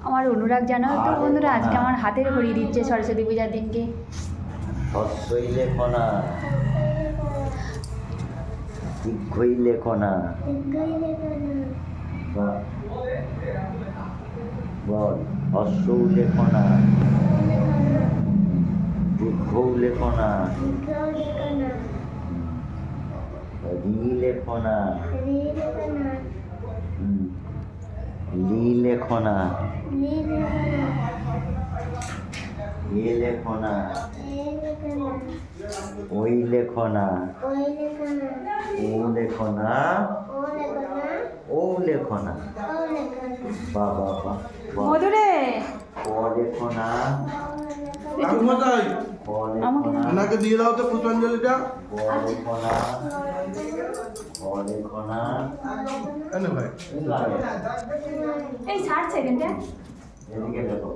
আমার অনুরাগ জানাও তো বন্ধুরা, আজকে আমার হাতের ঘড়ি দিচ্ছে সরস্বতী পূজার দিনকে। হস্যই লেখো না, দীর্ঘই লেখো না। বল, হস্যও লেখো না, দীর্ঘও লেখো না, রি লেখো না, লি লেখো না, এ লেখো না, ওই লেখো না, ও লেখো না, ও লেখো না। বাবা বাবা, মধুরে ক লেখো না, ঠাকুরমশাই, ক লেখো না, ওনাকে দিয়ে দাও তো পুষ্পাঞ্জলিটা। ক লেখো না, খ লেখো না। কেন ভাই? এই 60 সেকেন্ডে এদিকে দেখো।